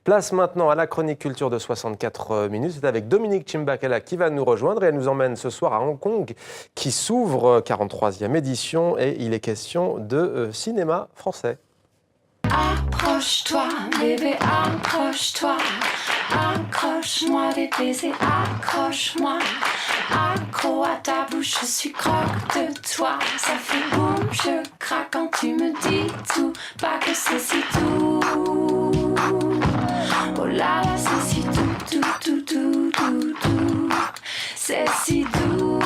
Place maintenant à la chronique culture de 64 minutes. C'est avec Dominique Chimbakala qui va nous rejoindre et elle nous emmène ce soir à Hong Kong qui s'ouvre, 43e édition, et il est question de cinéma français. Approche-toi, bébé, approche-toi. Accroche-moi des baisers, accroche-moi. Accro à ta bouche, je suis croque de toi. Ça fait boum, je craque quand tu me dis tout. Pas que c'est si tout. Oh là là, c'est si tout, tout, tout, tout, tout, tout. C'est si doux.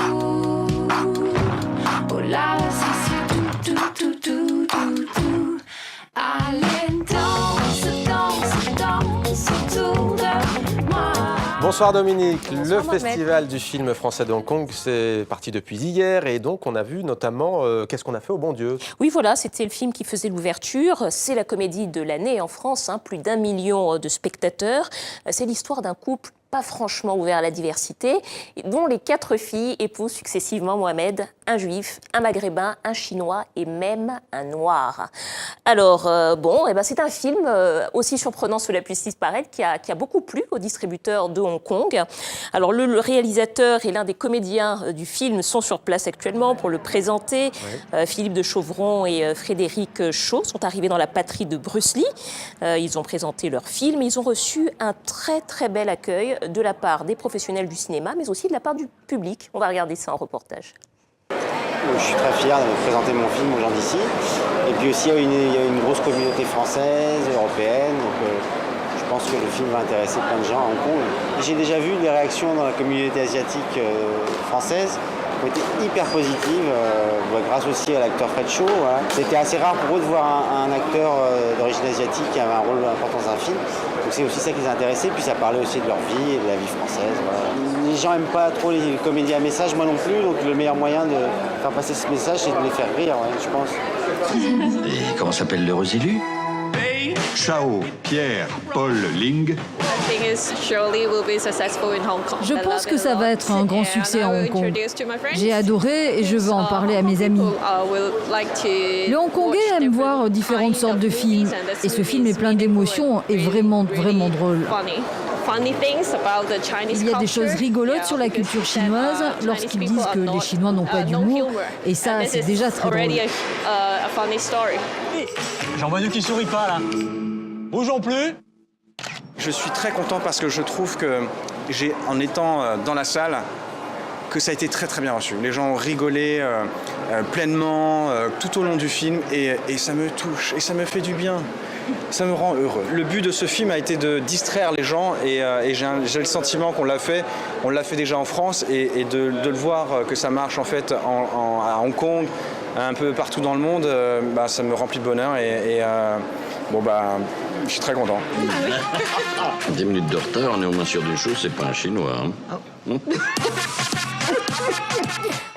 Oh là là, c'est si tout, tout, tout, tout, tout, tout. Allez, danse, danse, danse autour de moi. Bonsoir Dominique. Bonsoir le Mohamed. Festival du film français de Hong Kong, c'est parti depuis hier et donc on a vu notamment Qu'est-ce qu'on a fait au bon Dieu. Oui, voilà, c'était le film qui faisait l'ouverture. C'est la comédie de l'année en France, plus d'1 million de spectateurs. C'est l'histoire d'un couple pas franchement ouvert à la diversité, dont les 4 filles épousent successivement Mohamed, un juif, un maghrébin, un chinois et même un noir. Alors, c'est un film aussi surprenant cela puisse disparaître, qui a beaucoup plu aux distributeurs de Hong Kong. Alors, le réalisateur et l'un des comédiens du film sont sur place actuellement pour le présenter. Oui. Philippe de Chauvron et Frédéric Shaw sont arrivés dans la patrie de Bruce Lee. Ils ont présenté leur film. Ils ont reçu un très, très bel accueil de la part des professionnels du cinéma, mais aussi de la part du public. On va regarder ça en reportage. Je suis très fier de présenter mon film aux gens d'ici. Et puis aussi, il y a une grosse communauté française, européenne. Donc, je pense que le film va intéresser plein de gens à Hong Kong. J'ai déjà vu les réactions dans la communauté asiatique française qui ont été hyper positives, grâce aussi à l'acteur Fred Shaw. Voilà. C'était assez rare pour eux de voir un acteur d'origine asiatique qui avait un rôle important dans un film. Donc c'est aussi ça qui les a intéressés. Puis ça parlait aussi de leur vie et de la vie française. Voilà. Les gens n'aiment pas trop les comédies à message, moi non plus. Donc le meilleur moyen de faire passer ce message, c'est de les faire rire, je pense. Et comment s'appelle l'heureux élu? Chao, Pierre, Paul, Ling. Je pense que ça va être un grand succès à Hong Kong. J'ai adoré et je veux en parler à mes amis. Les Hongkongais aiment voir différentes sortes de films et ce film est plein d'émotions et vraiment, vraiment drôle. Il y a des choses rigolotes sur la culture chinoise lorsqu'ils disent que les Chinois n'ont pas d'humour et ça, c'est déjà très drôle. J'en vois deux qui sourient pas là. Bougeons plus. Je suis très content parce que je trouve que en étant dans la salle, que ça a été très très bien reçu. Les gens ont rigolé pleinement tout au long du film et ça me touche et ça me fait du bien. Ça me rend heureux. Le but de ce film a été de distraire les gens et j'ai le sentiment qu'on l'a fait déjà en France et de le voir que ça marche en fait à Hong Kong, un peu partout dans le monde, ça me remplit de bonheur je suis très content. 10 minutes de retard, on est au moins sûr d'une chose, c'est pas un Chinois.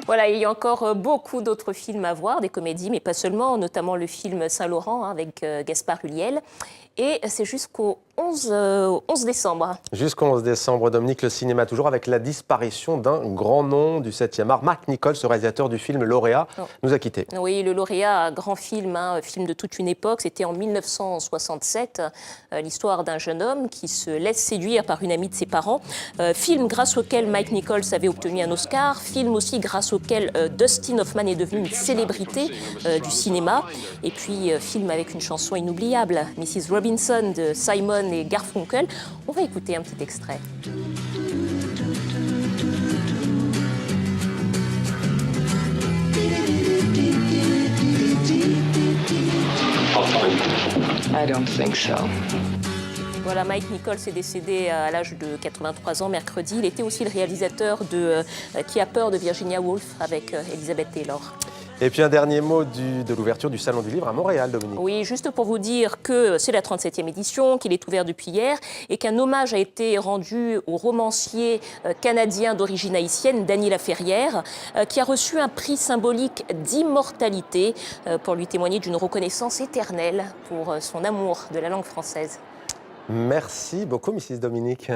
Voilà, il y a encore beaucoup d'autres films à voir, des comédies, mais pas seulement, notamment le film Saint-Laurent avec Gaspard Ulliel. Et c'est jusqu'au 11 décembre. Jusqu'au 11 décembre, Dominique, le cinéma toujours avec la disparition d'un grand nom du 7e art. Marc Nichols, ce réalisateur du film Lauréat, nous a quittés. Oui, le Lauréat, grand film, film de toute une époque. C'était en 1967, l'histoire d'un jeune homme qui se laisse séduire par une amie de ses parents. Film grâce auquel Mike Nichols avait obtenu un Oscar. Film aussi grâce auquel Dustin Hoffman est devenu une célébrité du cinéma. Et puis, film avec une chanson inoubliable, Mrs. Robinson de Simon et Garfunkel. On va écouter un petit extrait. I don't think so. Voilà, Mike Nichols est décédé à l'âge de 83 ans mercredi. Il était aussi le réalisateur de Qui a peur de Virginia Woolf avec Elizabeth Taylor. Et puis un dernier mot de l'ouverture du Salon du Livre à Montréal, Dominique. Oui, juste pour vous dire que c'est la 37e édition, qu'il est ouvert depuis hier et qu'un hommage a été rendu au romancier canadien d'origine haïtienne, Dany Laferrière, qui a reçu un prix symbolique d'immortalité pour lui témoigner d'une reconnaissance éternelle pour son amour de la langue française. Merci beaucoup, Mrs. Dominique.